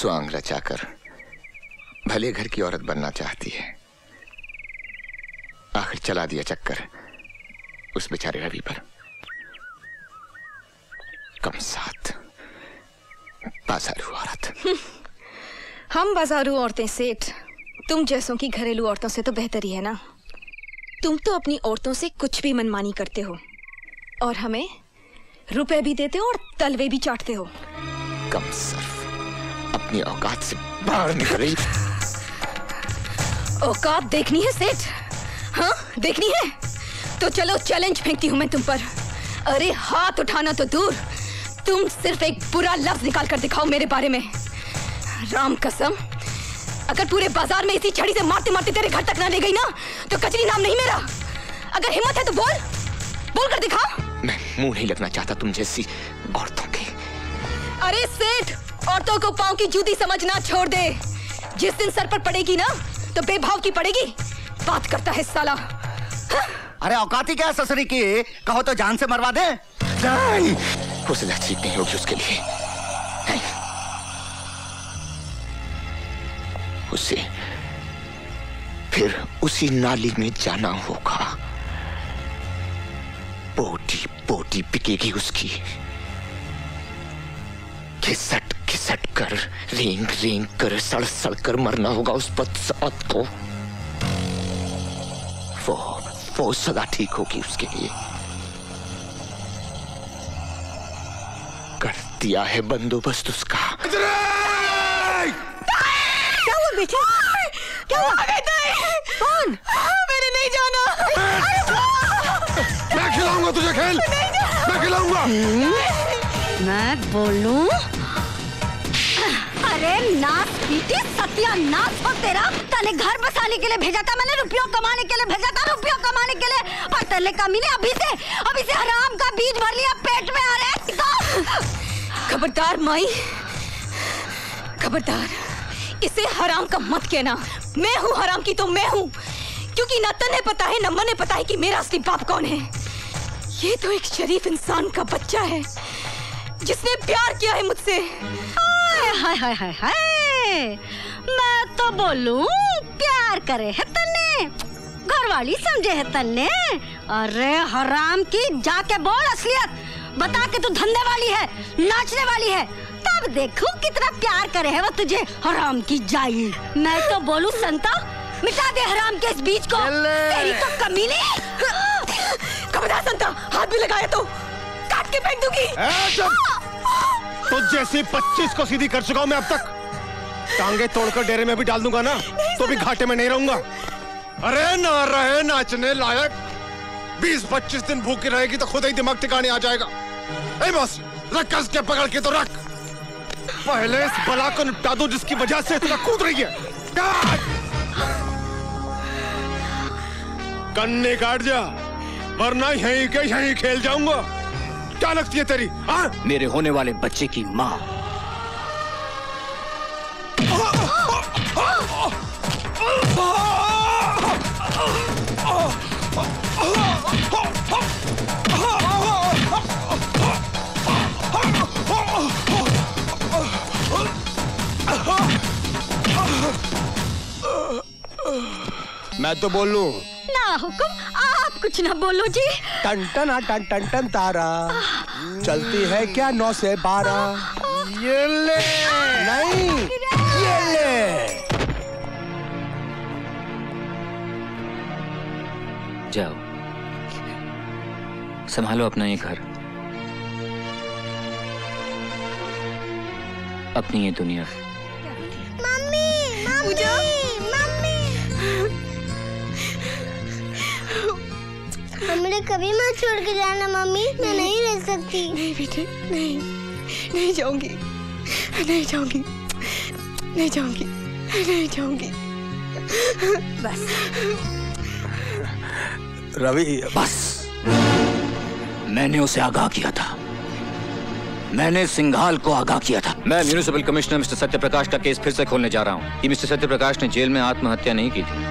स्वांग रचाकर भले घर की औरत बनना चाहती है, आखिर चला दिया चक्कर उस बेचारे रवि पर। कम साथ बाजारू औरत। हम बाजारू औरतें सेठ, तुम जैसों की घरेलू औरतों से तो बेहतर ही है ना। तुम तो अपनी औरतों से कुछ भी मनमानी करते हो और हमें रुपए भी देते हो और तलवे भी चाटते हो। कम सर्फ, अपनी औकात से बाहर निकल। औकात देखनी है सेठ? हाँ देखनी है तो चलो चैलेंज फेंकती हूँ मैं तुम पर। अरे हाथ उठाना तो दूर, तुम सिर्फ एक बुरा लफ्ज निकाल कर दिखाओ मेरे बारे में। राम कसम, अगर पूरे बाजार में इसी छड़ी से मारते मारते तेरे घर तक ना ले गई ना तो कचरी नाम नहीं मेरा। अगर हिम्मत है तो बोल कर दिखा। मैं मुंह नहीं लगना चाहता तुम जैसी औरतों के। अरे सेठ, औरतों को पांव की जूती समझना छोड़ दे। जिस दिन सर पर पड़ेगी ना तो बेभाव की पड़ेगी। बात करता है साला। हाँ? अरे औकाती क्या ससुरी की, कहो तो जान से मरवा दे। नहीं, उसे ठीक नहीं होगी उसके लिए। उसे फिर उसी नाली में जाना होगा। बोटी बोटी बिकेगी उसकी। घिसट घिसट कर, रेंग रेंग कर, सड़ सड़ कर मरना होगा उस बदसौत को। वो सदा ठीक होगी उसके लिए। कर दिया है बंदोबस्त उसका। क्या हुआ बेटे? क्या हुआ? कौन? मैंने नहीं जाना। मैं खिलाऊंगा तुझे खेल, मैं खिलाऊंगा। मैं बोलूं? अरे नाच पीटी सत्यानाश हो तेरा। तने घर बसाने के लिए भेजा था मैंने, रुपयों कमाने के लिए भेजा था, रुपयों कमाने के लिए। और तेरे कमीने अभी से हराम का बीज भर लिया पेट में। अरे खबरदार माई, खबरदार, इसे हराम का मत कहना। मैं हूँ हराम की तो मैं हूँ, क्योंकि न तन्हे पता है न मने पता है कि मेरा असली बाप कौन है। ये तो एक शरीफ इंसान का बच्चा है जिसने प्यार किया है मुझसे। हाय हाय हाय हाय, मैं तो बोलूं प्यार करे है तन्ने, घरवाली समझे है तन्ने। अरे हराम की, जाके बोल असलियत बता के तू धंधे वाली है, नाचने वाली है, तब देखूं कितना प्यार करे है वो तुझे। हराम की जाई, मैं तो बोलूं संता मिटा दे हराम के इस बीज को। तेरी तो कमीने। खबरदार संता, हाथ भी लगाया तो काट के फेंक दूंगी। तुझ जैसी 25 को सीधी कर चुका हूं मैं अब तक। टांगे तोड़कर डेरे में भी डाल दूंगा ना तो भी घाटे में नहीं रहूंगा। अरे ना रहे नाचने लायक, 20-25 दिन भूखी रहेगी तो खुद ही दिमाग ठिकाने आ जाएगा। ए बस रख कस के पकड़ के तो रख। पहले इस बला को निपटा दो जिसकी वजह से इतना कूद रही है। कन्ने काट जा वरना यहीं के यहीं खेल जाऊंगा। क्या लगती है तेरी? मेरे होने वाले बच्चे की माँ। मैं तो बोल लूं? ना हुक्म, आप कुछ ना बोलो जी। टन टन टन टन टन तारा चलती है क्या 9 से 12। ये ले नहीं, ये ले। जाओ संभालो अपना ये घर, अपनी ये दुनिया। मम्मी, मम्मी, हमने कभी मत छोड़ के जाना मम्मी, मैं नहीं रह सकती। नहीं बेटे, नहीं जाऊंगी, नहीं जाऊंगी, नहीं जाऊंगी, नहीं जाऊंगी। बस रवि, बस। मैंने उसे आगाह किया था, मैंने सिंघाल को आगाह किया था। मैं म्युनिसिपल कमिश्नर मिस्टर सत्यप्रकाश का केस फिर से खोलने जा रहा हूँ कि मिस्टर सत्यप्रकाश ने जेल में आत्महत्या नहीं की थी,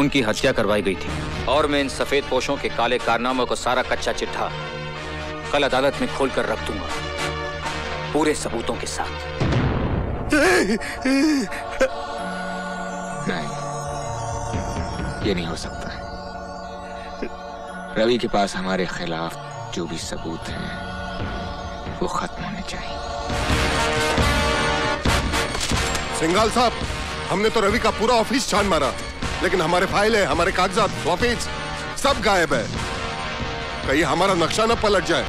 उनकी हत्या करवाई गई थी। और मैं इन सफेद पोशों के काले कारनामों को सारा कच्चा चिट्ठा कल अदालत में खोलकर रख दूंगा। पूरे सबूतों के साथ। नहीं, ये नहीं हो सकता। रवि के पास हमारे खिलाफ जो भी सबूत हैं वो खत्म होने चाहिए। सिंघाल साहब, हमने तो रवि का पूरा ऑफिस छान मारा, लेकिन हमारे फाइल है, हमारे कागजात, ऑफिस सब गायब है। कहीं हमारा नक्शा न पलट जाए।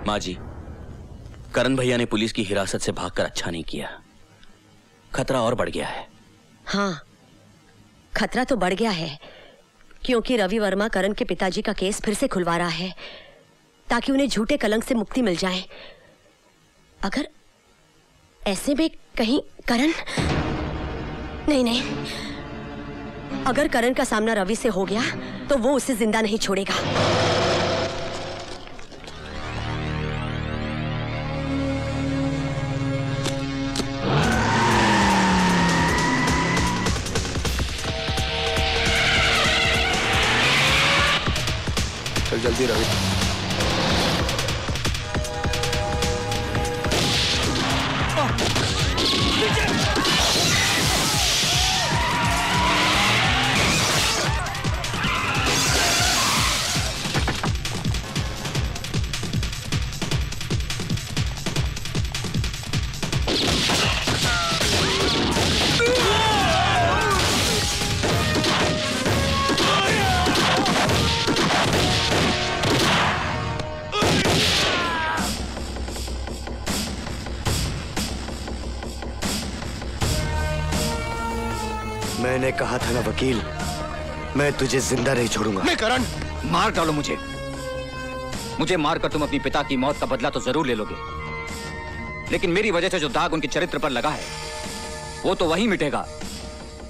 माँ जी, करण भैया ने पुलिस की हिरासत से भागकर अच्छा नहीं किया। खतरा और बढ़ गया है। हाँ, खतरा तो बढ़ गया है, क्योंकि रवि वर्मा करण के पिताजी का केस फिर से खुलवा रहा है ताकि उन्हें झूठे कलंक से मुक्ति मिल जाए। अगर ऐसे में कहीं करण नहीं, अगर करण का सामना रवि से हो गया तो वो उसे जिंदा नहीं छोड़ेगा। चल जल्दी रवि। मैंने कहा था ना वकील, मैं तुझे जिंदा नहीं छोड़ूंगा। नहीं करण, मार डालो मुझे। मुझे मारकर तुम अपनी पिता की मौत का बदला तो जरूर ले लोगे, लेकिन मेरी वजह से जो दाग उनके चरित्र पर लगा है वो तो वही मिटेगा,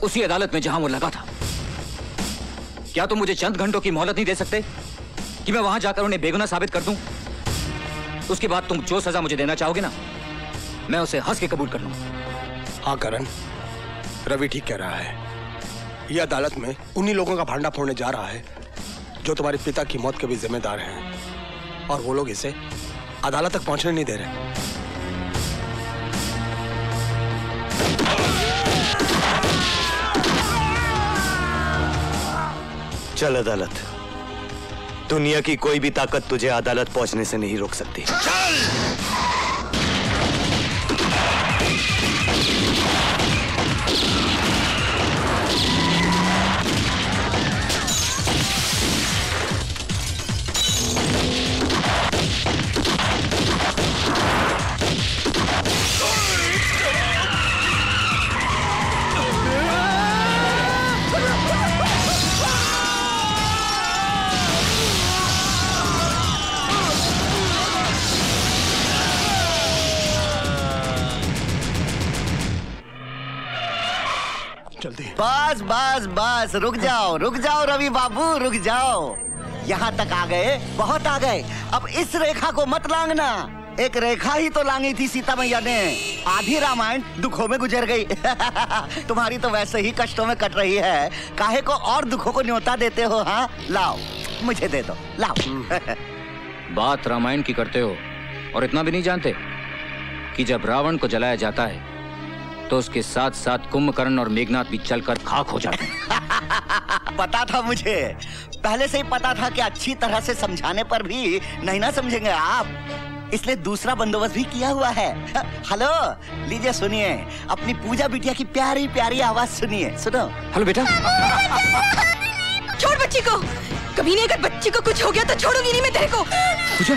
उसी अदालत में जहां वो लगा था। क्या तुम मुझे चंद घंटों की मोहलत नहीं दे सकते कि मैं वहां जाकर उन्हें बेगुनाह साबित कर दूं? उसके बाद तुम जो सजा मुझे देना चाहोगे ना, मैं उसे हंस के कबूल कर लूंगा। हाँ करण, रवि ठीक कह रहा है। यह अदालत में उन्हीं लोगों का भांडा फोड़ने जा रहा है जो तुम्हारे पिता की मौत के भी जिम्मेदार हैं, और वो लोग इसे अदालत तक पहुंचने नहीं दे रहे। चल अदालत। दुनिया की कोई भी ताकत तुझे अदालत पहुंचने से नहीं रोक सकती। बस बस बस, रुक जाओ रवि बाबू, रुक जाओ। यहाँ तक आ गए, बहुत आ गए। अब इस रेखा को मत लांघना। एक रेखा ही तो लांगी थी सीता मैया ने। आधी रामायण दुखों में गुजर गई। तुम्हारी तो वैसे ही कष्टों में कट रही है, काहे को और दुखों को न्योता देते हो? हाँ लाओ, मुझे दे दो, लाओ। बात रामायण की करते हो और इतना भी नहीं जानते कि जब रावण को जलाया जाता है तो उसके साथ साथ कुंभकर्ण और मेघनाथ भी चलकर खाक हो जाते हैं। पता था मुझे, पहले से ही पता था कि अच्छी तरह से समझाने पर भी नहीं ना समझेंगे आप, इसलिए दूसरा बंदोबस्त भी किया हुआ है। हेलो, लीजिए सुनिए, अपनी पूजा बिटिया की प्यारी प्यारी आवाज सुनिए। सुनो। हेलो बेटा। छोड़ बच्ची को। कभी नहीं, अगर बच्ची को कुछ हो गया तो छोड़ूंगी नहीं मैं तेरे को। पूजा।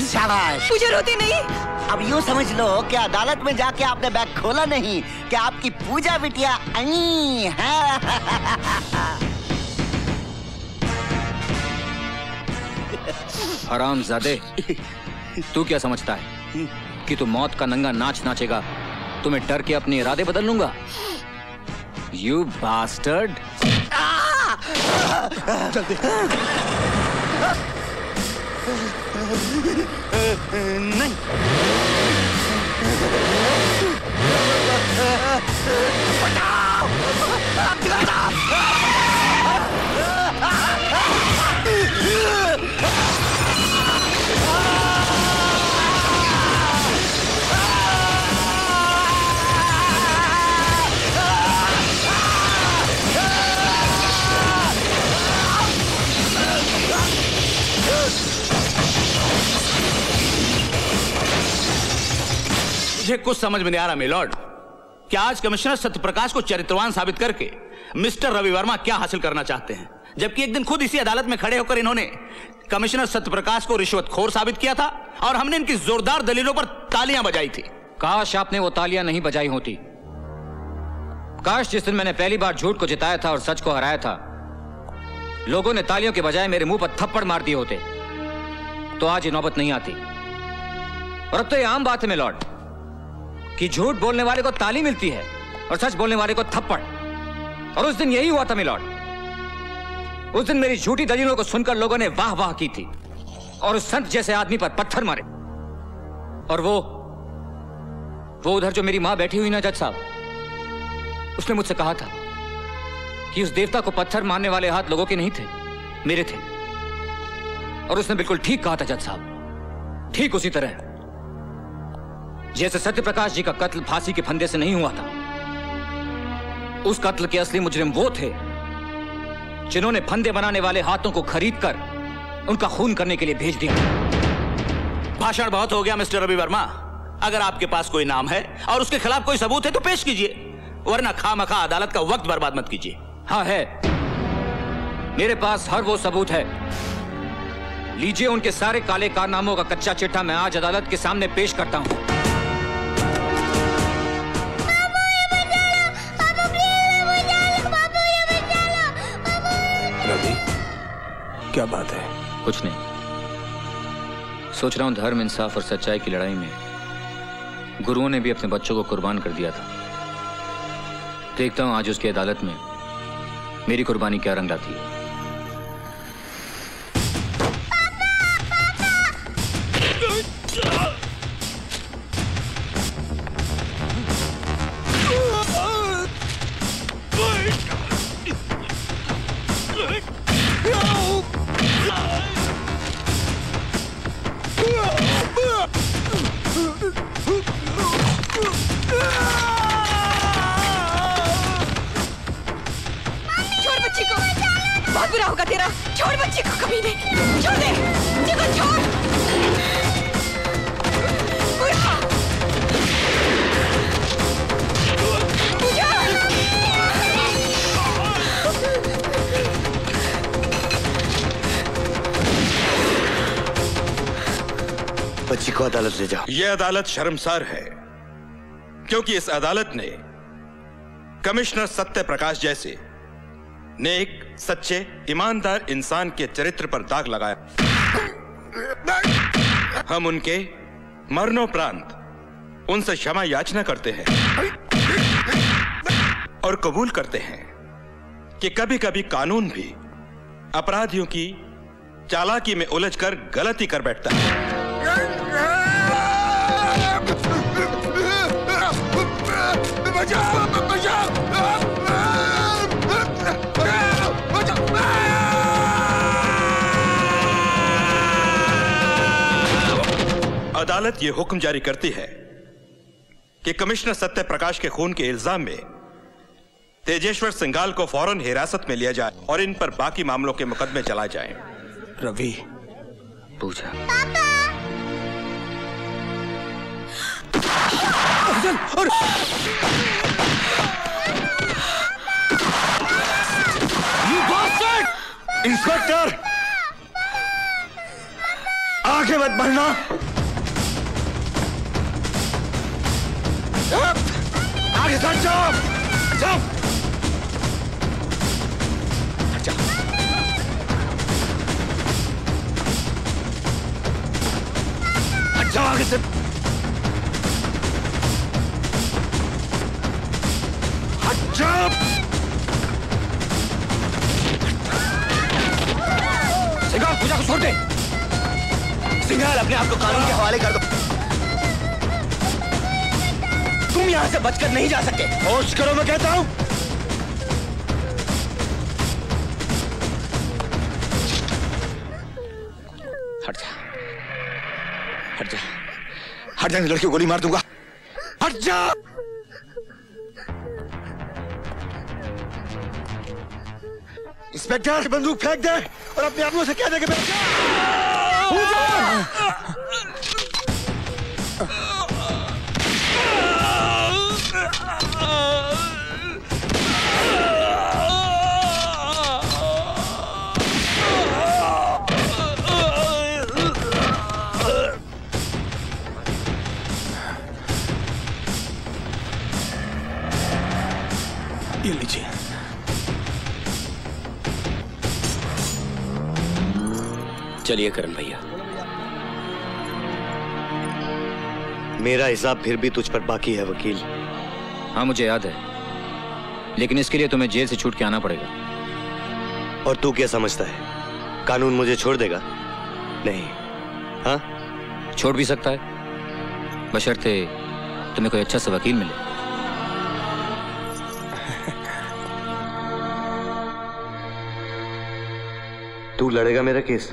शाबाश। पूजा रोती नहीं। अब यूँ समझ लो कि अदालत में जाके आपने बैग खोला नहीं, कि आपकी पूजा बिटिया आई है। हरामजादे, तू क्या समझता है कि तू मौत का नंगा नाच नाचेगा तो मैं डर के अपने इरादे बदल लूंगा? You bastard. जल्दी। नहीं। मुझे कुछ समझ में नहीं आ रहा मिलॉर्ड, क्या आज कमिश्नर सत्यप्रकाश को चरित्रवान साबित करके मिस्टर रवि वर्मा क्या हासिल करना चाहते हैं, जबकि एक दिन खुद इसी अदालत में खड़े होकर इन्होंने कमिश्नर सत्यप्रकाश को रिश्वतखोर साबित किया था और हमने इनकी जोरदार दलीलों पर तालियां बजाई थी। काश आपने वो तालियां नहीं बजाई होती। काश जिस दिन मैंने पहली बार झूठ को जिताया था और सच को हराया था, लोगों ने तालियों के बजाय मेरे मुंह पर थप्पड़ मार दिए होते तो आज ये नौबत नहीं आती। और अब तो ये आम बात है मिलॉर्ड कि झूठ बोलने वाले को ताली मिलती है और सच बोलने वाले को थप्पड़। और उस दिन यही हुआ था मिलॉर्ड। उस दिन मेरी झूठी दलीलों को सुनकर लोगों ने वाह वाह की थी और उस संत जैसे आदमी पर पत्थर मारे। और वो उधर जो मेरी मां बैठी हुई ना जज साहब, उसने मुझसे कहा था कि उस देवता को पत्थर मारने वाले हाथ लोगों के नहीं थे, मेरे थे। और उसने बिल्कुल ठीक कहा था जज साहब, ठीक उसी तरह जैसे सत्यप्रकाश जी का कत्ल फांसी के फंदे से नहीं हुआ था। उस कत्ल के असली मुजरिम वो थे जिन्होंने फंदे बनाने वाले हाथों को खरीदकर उनका खून करने के लिए भेज दिया। भाषण बहुत हो गया मिस्टर रवि वर्मा। अगर आपके पास कोई नाम है और उसके खिलाफ कोई सबूत है तो पेश कीजिए, वरना खामखा अदालत का वक्त बर्बाद मत कीजिए। हाँ है, मेरे पास हर वो सबूत है। लीजिए उनके सारे काले कारनामों का कच्चा चिट्ठा मैं आज अदालत के सामने पेश करता हूं। रवि, क्या बात है? कुछ नहीं, सोच रहा हूं धर्म, इंसाफ और सच्चाई की लड़ाई में गुरुओं ने भी अपने बच्चों को कुर्बान कर दिया था। देखता हूं आज उसकी अदालत में मेरी कुर्बानी क्या रंग लाती है। बहुत बुरा होगा तेरा। छोड़ बच्ची को, कभी नहीं। छोड़ दे देखो, छोड़। बच्ची को अदालत ले जाओ। यह अदालत शर्मसार है क्योंकि इस अदालत ने कमिश्नर सत्य प्रकाश जैसे नेक, सच्चे, ईमानदार इंसान के चरित्र पर दाग लगाया। हम उनके मरणोपरांत उनसे क्षमा याचना करते हैं और कबूल करते हैं कि कभी कभी कानून भी अपराधियों की चालाकी में उलझकर गलती कर बैठता है। अदालत यह हुक्म जारी करती है कि कमिश्नर सत्य प्रकाश के खून के इल्जाम में तेजेश्वर सिंघाल को फौरन हिरासत में लिया जाए और इन पर बाकी मामलों के मुकदमे चलाए जाएं। रवि पूछा इंस्पेक्टर, आगे मत बढ़ना। आगे सट जाओ, जाओ, हट जाओ, हट जाओ आगे से, हट जाओ। सिंघाल, पूजा को छोड़ दे। सिंघाल, अपने आप को कानून के हवाले कर दो। तुम यहां से बचकर नहीं जा सकते। होश करो, मैं कहता हूं। हट जा, हट जा, हट जा, लड़की को गोली मार दूंगा। हट जा। इंस्पेक्टर, बंदूक फेंक दे और अपने आदमियों से कह दे कि ये लीजिए। चलिए करण भैया। मेरा हिसाब फिर भी तुझ पर बाकी है वकील। हाँ मुझे याद है, लेकिन इसके लिए तुम्हें जेल से छूट के आना पड़ेगा। और तू क्या समझता है, कानून मुझे छोड़ देगा? नहीं। हाँ, छोड़ भी सकता है, बशर्ते तुम्हें कोई अच्छा सा वकील मिले। तू लड़ेगा मेरा केस?